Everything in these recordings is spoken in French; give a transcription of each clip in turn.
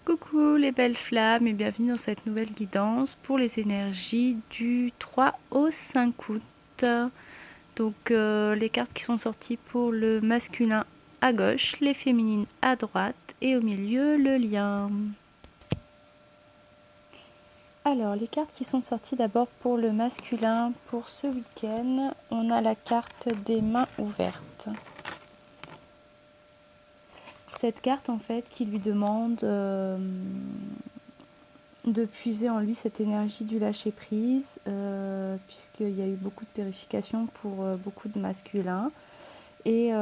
Coucou les belles flammes et bienvenue dans cette nouvelle guidance pour les énergies du 3 au 5 août. Donc les cartes qui sont sorties pour le masculin à gauche, les féminines à droite et au milieu le lien. Alors les cartes qui sont sorties d'abord pour le masculin pour ce week-end, on a la carte des mains ouvertes. Cette carte en fait qui lui demande de puiser en lui cette énergie du lâcher-prise, puisqu'il y a eu beaucoup de purification pour beaucoup de masculins. Et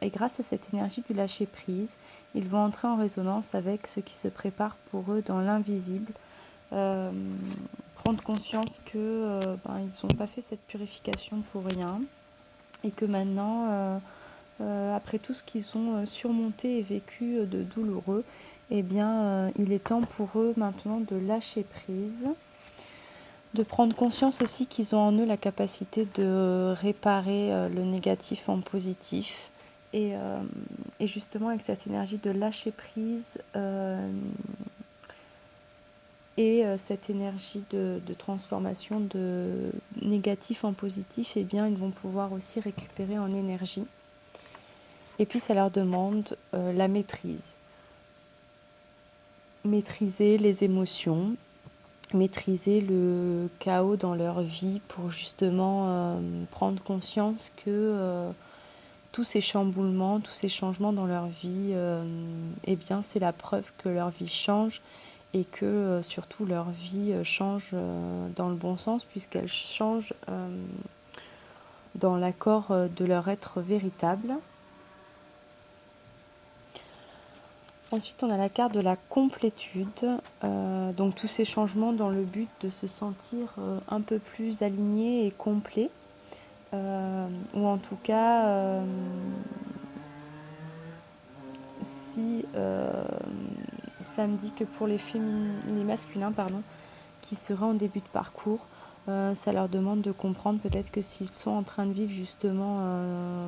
grâce à cette énergie du lâcher-prise, ils vont entrer en résonance avec ce qui se prépare pour eux dans l'invisible. Prendre conscience que ils n'ont pas fait cette purification pour rien. Et que maintenant, après tout ce qu'ils ont surmonté et vécu de douloureux, eh bien, il est temps pour eux maintenant de lâcher prise, de prendre conscience aussi qu'ils ont en eux la capacité de réparer le négatif en positif. Et justement, avec cette énergie de lâcher prise et cette énergie de transformation de négatif en positif, eh bien, ils vont pouvoir aussi récupérer en énergie. Et puis, ça leur demande la maîtrise. Maîtriser les émotions, maîtriser le chaos dans leur vie pour justement prendre conscience que tous ces chamboulements, tous ces changements dans leur vie, eh bien c'est la preuve que leur vie change et que surtout leur vie change dans le bon sens puisqu'elle change dans l'accord de leur être véritable. Ensuite, on a la carte de la complétude, donc tous ces changements dans le but de se sentir un peu plus aligné et complet, ou en tout cas, si ça me dit que pour les masculins, qui seraient en début de parcours, ça leur demande de comprendre peut-être que s'ils sont en train de vivre justement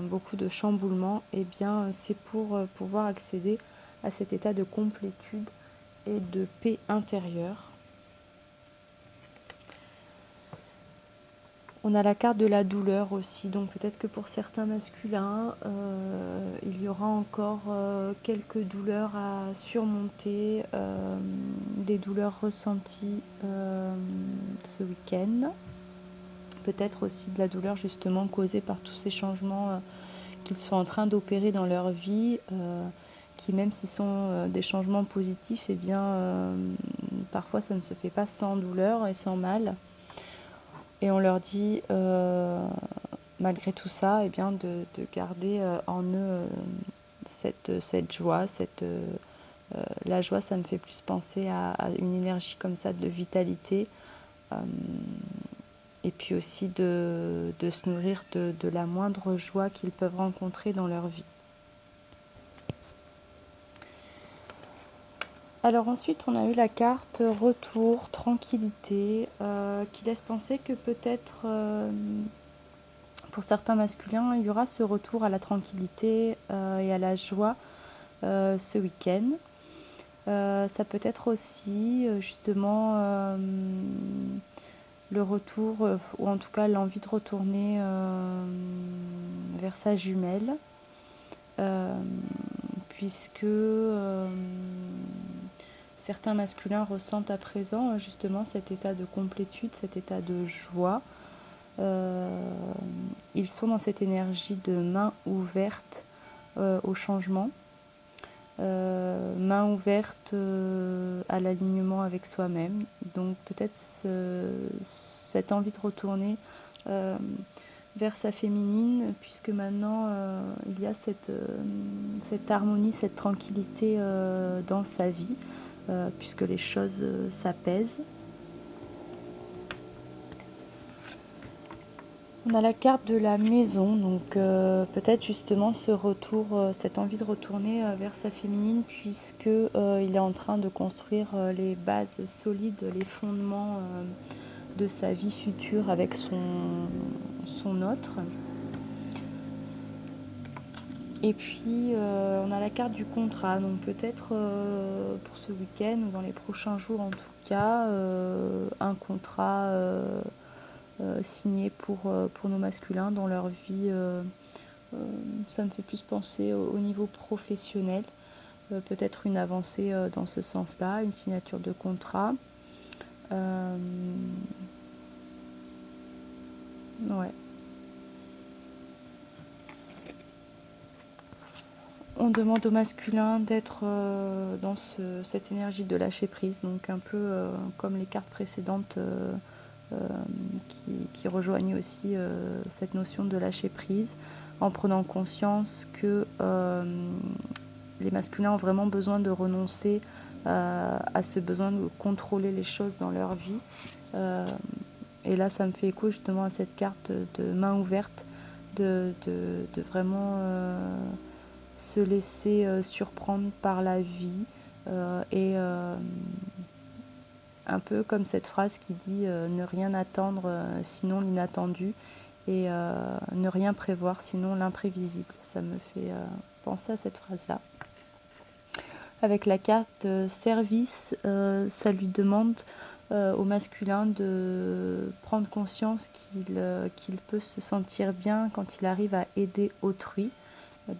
beaucoup de chamboulements, eh bien c'est pour pouvoir accéder à cet état de complétude et de paix intérieure. On a la carte de la douleur aussi, donc peut-être que pour certains masculins, il y aura encore quelques douleurs à surmonter, des douleurs ressenties ce week-end. Peut-être aussi de la douleur justement causée par tous ces changements qu'ils sont en train d'opérer dans leur vie, qui même s'ils sont des changements positifs, eh bien parfois ça ne se fait pas sans douleur et sans mal. Et on leur dit, malgré tout ça, eh bien, de garder en eux cette joie. La joie, ça me fait plus penser à une énergie comme ça de vitalité. Et puis aussi de se nourrir de la moindre joie qu'ils peuvent rencontrer dans leur vie. Alors ensuite, on a eu la carte retour, tranquillité, qui laisse penser que peut-être pour certains masculins, il y aura ce retour à la tranquillité et à la joie ce week-end. Ça peut être aussi justement le retour, ou en tout cas l'envie de retourner vers sa jumelle, puisque certains masculins ressentent à présent justement cet état de complétude, cet état de joie. Ils sont dans cette énergie de main ouverte au changement, main ouverte à l'alignement avec soi-même. Donc peut-être cette envie de retourner vers sa féminine, puisque maintenant il y a cette harmonie, cette tranquillité dans sa vie, puisque les choses s'apaisent. On a la carte de la maison, donc peut-être justement ce retour, cette envie de retourner vers sa féminine, puisque il est en train de construire les bases solides, les fondements de sa vie future avec son autre. Et puis, on a la carte du contrat. Donc peut-être pour ce week-end ou dans les prochains jours en tout cas, un contrat signé pour nos masculins dans leur vie. Ça me fait plus penser au niveau professionnel. Peut-être une avancée dans ce sens-là, une signature de contrat. Ouais. On demande au masculin d'être dans cette énergie de lâcher prise, donc un peu comme les cartes précédentes qui rejoignent aussi cette notion de lâcher prise, en prenant conscience que les masculins ont vraiment besoin de renoncer à ce besoin de contrôler les choses dans leur vie. Et là, ça me fait écho justement à cette carte de main ouverte, de vraiment se laisser surprendre par la vie et un peu comme cette phrase qui dit ne rien attendre sinon l'inattendu et ne rien prévoir sinon l'imprévisible. Ça me fait penser à cette phrase-là. Avec la carte service, ça lui demande au masculin de prendre conscience qu'il peut se sentir bien quand il arrive à aider autrui,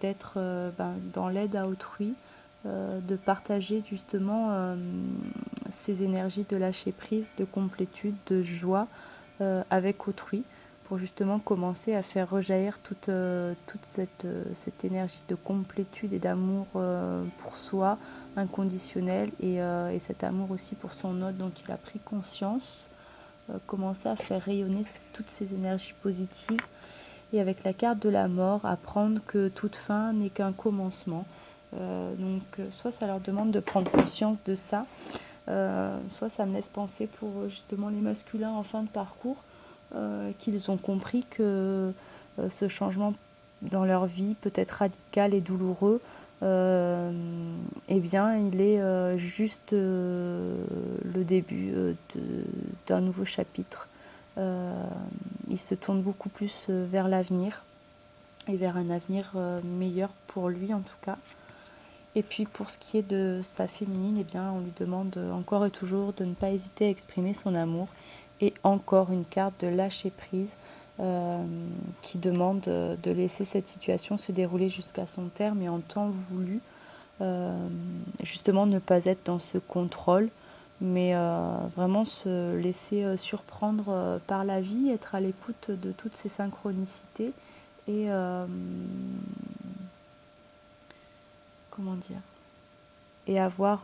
d'être dans l'aide à autrui, de partager justement ces énergies de lâcher prise, de complétude, de joie avec autrui, pour justement commencer à faire rejaillir toute cette énergie de complétude et d'amour pour soi, inconditionnel, et cet amour aussi pour son autre dont il a pris conscience, commencer à faire rayonner toutes ces énergies positives. Et avec la carte de la mort, apprendre que toute fin n'est qu'un commencement. Donc soit ça leur demande de prendre conscience de ça, soit ça me laisse penser pour justement les masculins en fin de parcours, qu'ils ont compris que ce changement dans leur vie peut être radical et douloureux, eh bien il est juste le début d'un nouveau chapitre. Il se tourne beaucoup plus vers l'avenir et vers un avenir meilleur pour lui en tout cas. Et puis pour ce qui est de sa féminine, eh bien, on lui demande encore et toujours de ne pas hésiter à exprimer son amour. Et encore une carte de lâcher prise qui demande de laisser cette situation se dérouler jusqu'à son terme et en temps voulu. Justement ne pas être dans ce contrôle, mais vraiment se laisser surprendre par la vie, être à l'écoute de toutes ces synchronicités et comment dire, et avoir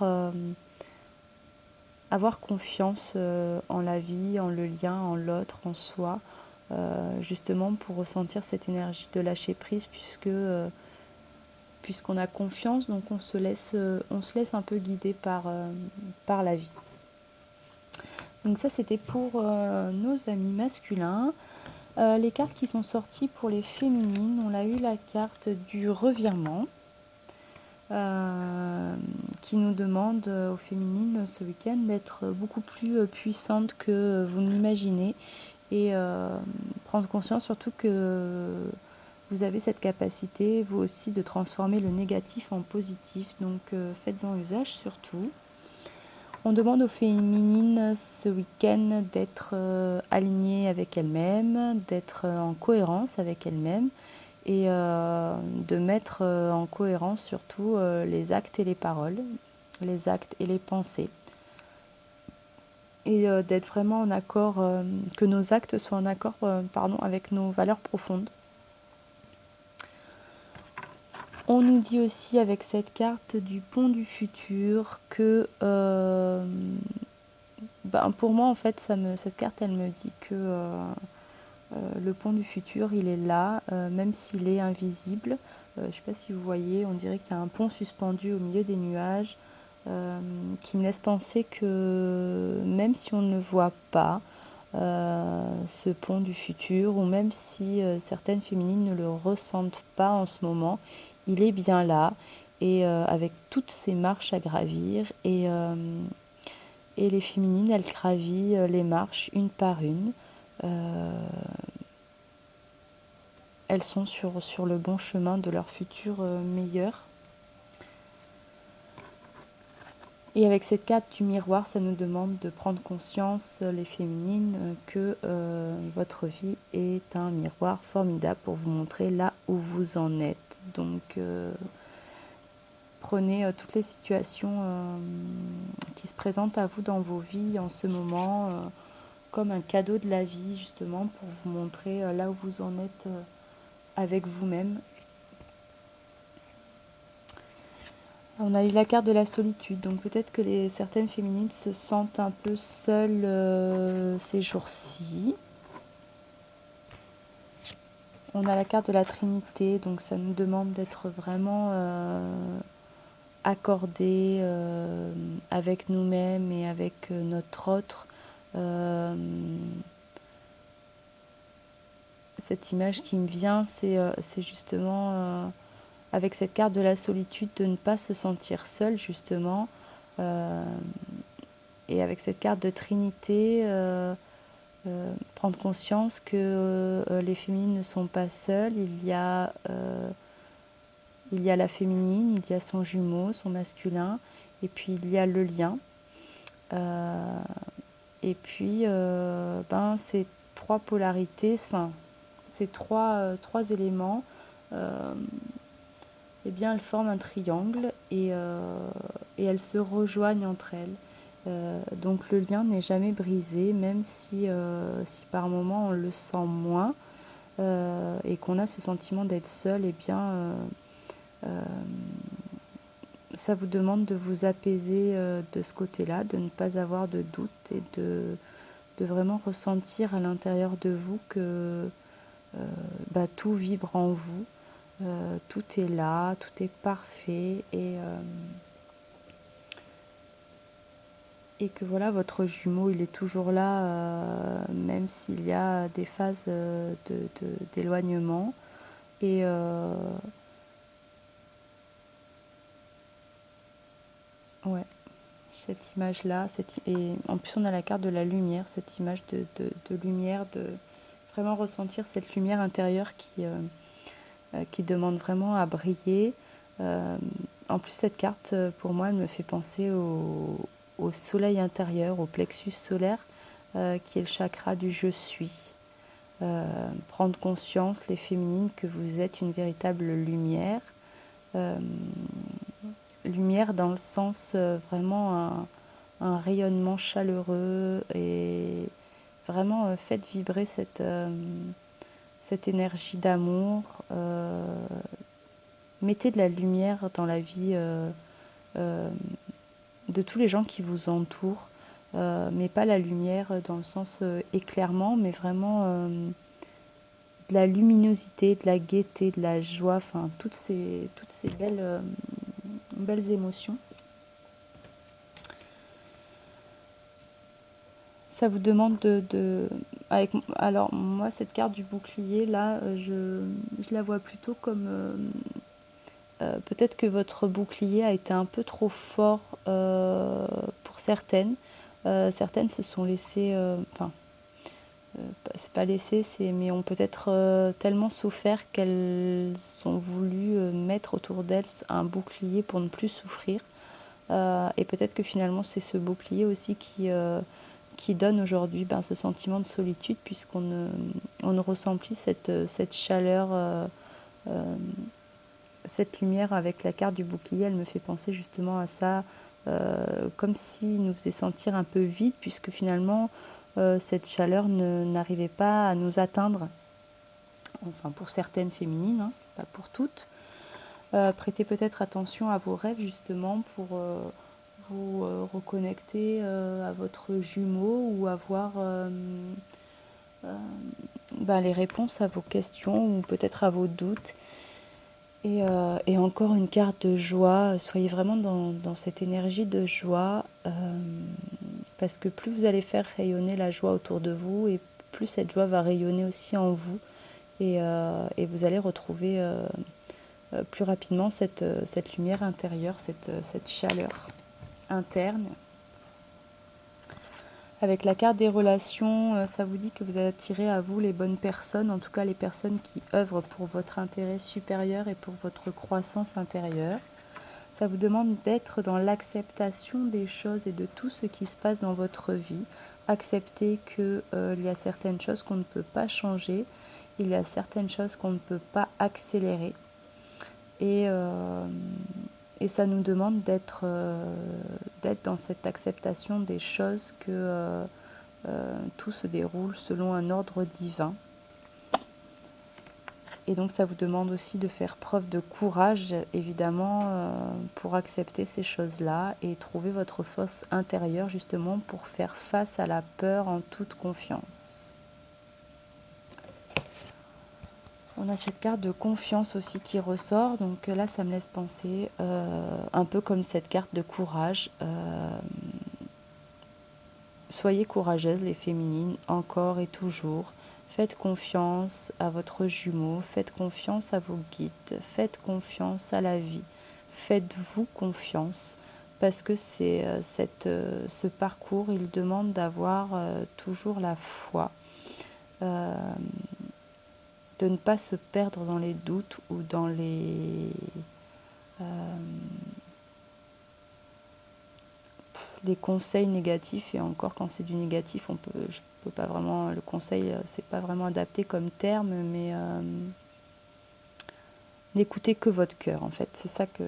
confiance en la vie, en le lien, en l'autre, en soi, justement pour ressentir cette énergie de lâcher prise, puisqu'on a confiance, donc on se laisse un peu guider par la vie. Donc ça, c'était pour nos amis masculins. Les cartes qui sont sorties pour les féminines, on a eu la carte du revirement. Qui nous demande aux féminines ce week-end d'être beaucoup plus puissantes que vous ne l'imaginez et prendre conscience surtout que vous avez cette capacité vous aussi de transformer le négatif en positif, donc faites-en usage surtout. On demande aux féminines ce week-end d'être alignées avec elles-mêmes, d'être en cohérence avec elles-mêmes et de mettre en cohérence surtout les actes et les paroles, les actes et les pensées. Et d'être vraiment en accord, que nos actes soient en accord avec nos valeurs profondes. On nous dit aussi avec cette carte du pont du futur que pour moi en fait cette carte elle me dit que le pont du futur il est là, même s'il est invisible. Je ne sais pas si vous voyez, on dirait qu'il y a un pont suspendu au milieu des nuages qui me laisse penser que même si on ne voit pas ce pont du futur, ou même si certaines féminines ne le ressentent pas en ce moment, il est bien là et avec toutes ces marches à gravir et les féminines elles gravissent les marches une par une. elles sont sur le bon chemin de leur futur meilleur. Et avec cette carte du miroir, ça nous demande de prendre conscience, les féminines, que votre vie est un miroir formidable pour vous montrer là où vous en êtes. Donc prenez toutes les situations qui se présentent à vous dans vos vies en ce moment comme un cadeau de la vie, justement, pour vous montrer là où vous en êtes avec vous-même. On a eu la carte de la solitude, donc peut-être que certaines féminines se sentent un peu seules ces jours-ci. On a la carte de la Trinité, donc ça nous demande d'être vraiment accordés avec nous-mêmes et avec notre autre. Cette image qui me vient, c'est justement avec cette carte de la solitude de ne pas se sentir seul justement. Et avec cette carte de Trinité, prendre conscience que les féminines ne sont pas seules. Il y a la féminine, il y a son jumeau, son masculin, et puis il y a le lien. Et puis, ces trois polarités, enfin, ces trois éléments, eh bien, elles forment un triangle et elles se rejoignent entre elles. Donc le lien n'est jamais brisé, même si par moment on le sent moins et qu'on a ce sentiment d'être seul, eh bien, ça vous demande de vous apaiser de ce côté-là, de ne pas avoir de doute et de vraiment ressentir à l'intérieur de vous que tout vibre en vous. Tout est là, tout est parfait et que voilà, votre jumeau, il est toujours là, même s'il y a des phases d'éloignement. Et ouais, cette image-là, et en plus on a la carte de la lumière, cette image de lumière, de vraiment ressentir cette lumière intérieure qui demande vraiment à briller. En plus, cette carte, pour moi, elle me fait penser au soleil intérieur, au plexus solaire, qui est le chakra du je suis. Prendre conscience, les féminines, que vous êtes une véritable lumière. Lumière dans le sens vraiment un rayonnement chaleureux et vraiment faites vibrer cette énergie d'amour. Mettez de la lumière dans la vie de tous les gens qui vous entourent, mais pas la lumière dans le sens éclairement, mais vraiment de la luminosité, de la gaieté, de la joie, enfin toutes ces belles émotions. Ça vous demande alors moi, cette carte du bouclier là, je la vois plutôt comme peut-être que votre bouclier a été un peu trop fort pour certaines. Certaines se sont laissées, c'est pas laissées, mais ont peut-être tellement souffert qu'elles ont voulu mettre autour d'elles un bouclier pour ne plus souffrir. Et peut-être que finalement c'est ce bouclier aussi qui donne aujourd'hui ce sentiment de solitude, puisqu'on ne ressent plus cette chaleur, cette lumière. Avec la carte du bouclier, elle me fait penser justement à ça, comme s'il nous faisait sentir un peu vide, puisque finalement cette chaleur n'arrivait pas à nous atteindre, enfin pour certaines féminines, hein, pas pour toutes. Prêtez peut-être attention à vos rêves justement pour vous reconnecter à votre jumeau ou avoir les réponses à vos questions ou peut-être à vos doutes. Et encore une carte de joie. Soyez vraiment dans cette énergie de joie, parce que plus vous allez faire rayonner la joie autour de vous, et plus cette joie va rayonner aussi en vous, et vous allez retrouver plus rapidement cette lumière intérieure, cette chaleur interne. Avec la carte des relations, ça vous dit que vous attirez à vous les bonnes personnes, en tout cas les personnes qui œuvrent pour votre intérêt supérieur et pour votre croissance intérieure. Ça vous demande d'être dans l'acceptation des choses et de tout ce qui se passe dans votre vie. Accepter qu'il y a certaines choses qu'on ne peut pas changer, il y a certaines choses qu'on ne peut pas accélérer. Et ça nous demande d'être dans cette acceptation des choses, que tout se déroule selon un ordre divin. Et donc ça vous demande aussi de faire preuve de courage, évidemment, pour accepter ces choses-là et trouver votre force intérieure justement pour faire face à la peur en toute confiance. On a cette carte de confiance aussi qui ressort, donc là ça me laisse penser un peu comme cette carte de courage. Soyez courageuses les féminines, encore et toujours. Faites confiance à votre jumeau, faites confiance à vos guides, faites confiance à la vie, faites-vous confiance, parce que ce parcours, il demande d'avoir toujours la foi, de ne pas se perdre dans les doutes ou dans les conseils négatifs. Et encore, quand c'est du négatif, je peux pas vraiment, le conseil, c'est pas vraiment adapté comme terme, mais n'écoutez que votre cœur, en fait. C'est ça qui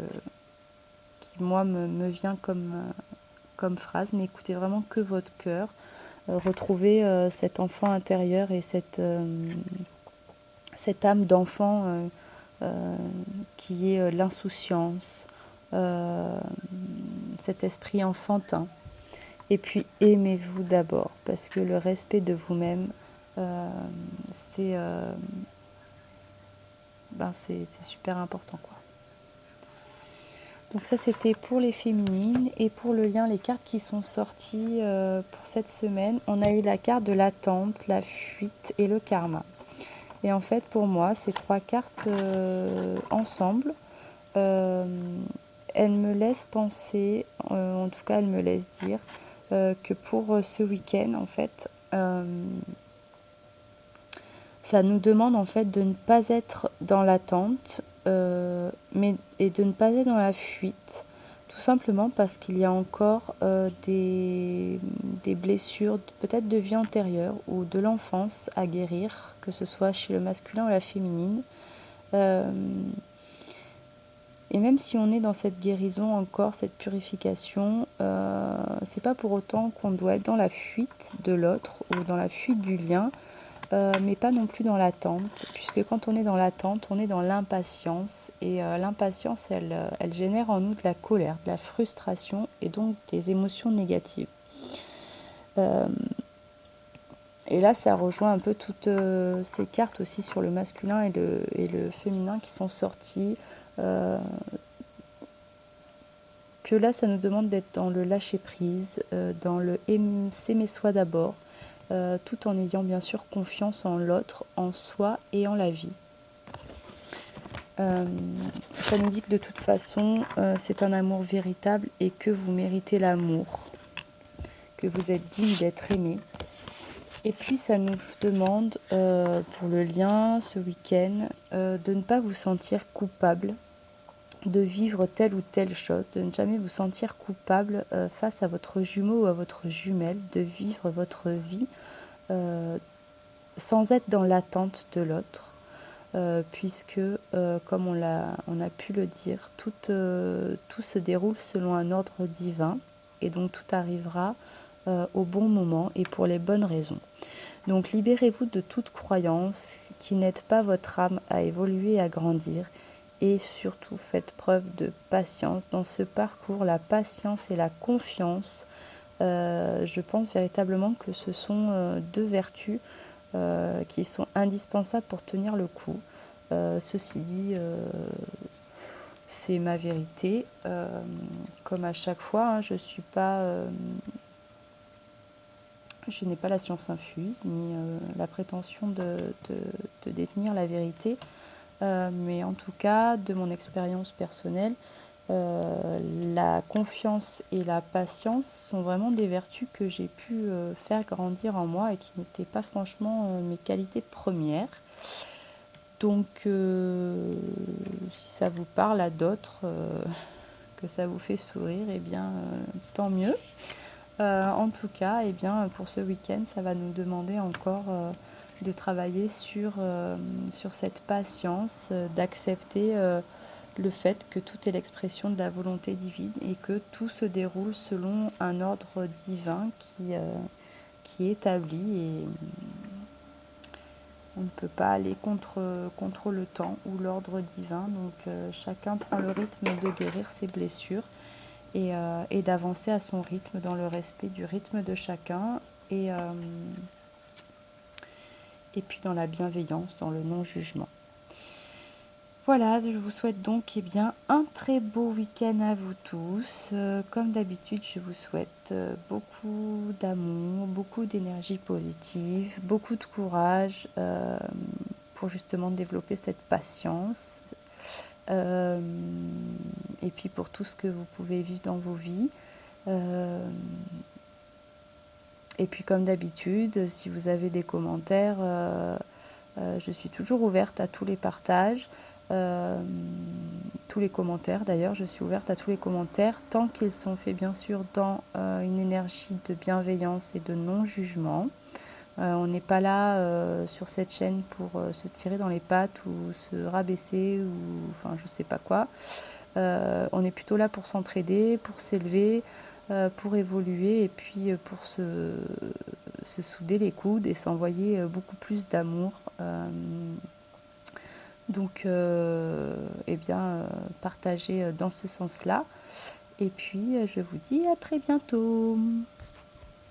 moi, me vient comme phrase. N'écoutez vraiment que votre cœur. Retrouvez cet enfant intérieur et cette âme d'enfant qui est l'insouciance, cet esprit enfantin. Et puis aimez-vous d'abord, parce que le respect de vous-même, c'est super important, quoi. Donc ça, c'était pour les féminines. Et pour le lien, les cartes qui sont sorties pour cette semaine, on a eu la carte de l'attente, la fuite et le karma. Et en fait, pour moi, ces trois cartes ensemble, elles me laissent penser, en tout cas, elles me laissent dire que pour ce week-end, en fait, ça nous demande en fait de ne pas être dans l'attente, et de ne pas être dans la fuite, tout simplement parce qu'il y a encore des blessures, peut-être de vie antérieure ou de l'enfance à guérir, que ce soit chez le masculin ou la féminine. Et même si on est dans cette guérison encore, cette purification, c'est pas pour autant qu'on doit être dans la fuite de l'autre ou dans la fuite du lien, mais pas non plus dans l'attente, puisque quand on est dans l'attente, on est dans l'impatience, et l'impatience, elle génère en nous de la colère, de la frustration et donc des émotions négatives. Et là, ça rejoint un peu toutes ces cartes aussi sur le masculin et le féminin qui sont sorties. Que là, ça nous demande d'être dans le lâcher-prise, dans le s'aimer soi d'abord, tout en ayant bien sûr confiance en l'autre, en soi et en la vie. Ça nous dit que de toute façon, c'est un amour véritable et que vous méritez l'amour, que vous êtes digne d'être aimé. Et puis ça nous demande, pour le lien ce week-end, de ne pas vous sentir coupable de vivre telle ou telle chose, de ne jamais vous sentir coupable face à votre jumeau ou à votre jumelle, de vivre votre vie sans être dans l'attente de l'autre, puisque, comme on a pu le dire, tout se déroule selon un ordre divin, et donc tout arrivera au bon moment et pour les bonnes raisons. Donc libérez-vous de toute croyance qui n'aide pas votre âme à évoluer et à grandir, et surtout faites preuve de patience dans ce parcours. La patience et la confiance, je pense véritablement que ce sont deux vertus qui sont indispensables pour tenir le coup. Ceci dit, c'est ma vérité. Comme à chaque fois, hein, je n'ai pas la science infuse, ni la prétention de détenir la vérité. Mais en tout cas, de mon expérience personnelle, La confiance et la patience sont vraiment des vertus que j'ai pu faire grandir en moi et qui n'étaient pas franchement mes qualités premières. Donc, si ça vous parle à d'autres, que ça vous fait sourire, eh bien, tant mieux. En tout cas, eh bien, pour ce week-end, ça va nous demander encore de travailler sur cette patience, d'accepter le fait que tout est l'expression de la volonté divine et que tout se déroule selon un ordre divin qui est établi et on ne peut pas aller contre le temps ou l'ordre divin. Donc chacun prend le rythme de guérir ses blessures et d'avancer à son rythme dans le respect du rythme de chacun et puis dans la bienveillance, dans le non-jugement. Voilà, je vous souhaite donc bien un très beau week-end à vous tous. Comme d'habitude, je vous souhaite beaucoup d'amour, beaucoup d'énergie positive, beaucoup de courage pour justement développer cette patience. Et puis pour tout ce que vous pouvez vivre dans vos vies. Et puis comme d'habitude, si vous avez des commentaires, je suis toujours ouverte à tous les partages, tous les commentaires d'ailleurs, je suis ouverte à tous les commentaires tant qu'ils sont faits bien sûr dans une énergie de bienveillance et de non-jugement. On n'est pas là sur cette chaîne pour se tirer dans les pattes ou se rabaisser ou enfin je sais pas quoi. On est plutôt là pour s'entraider, pour s'élever, pour évoluer et puis pour se souder les coudes et s'envoyer beaucoup plus d'amour. Donc, eh bien, partagez dans ce sens-là. Et puis, je vous dis à très bientôt.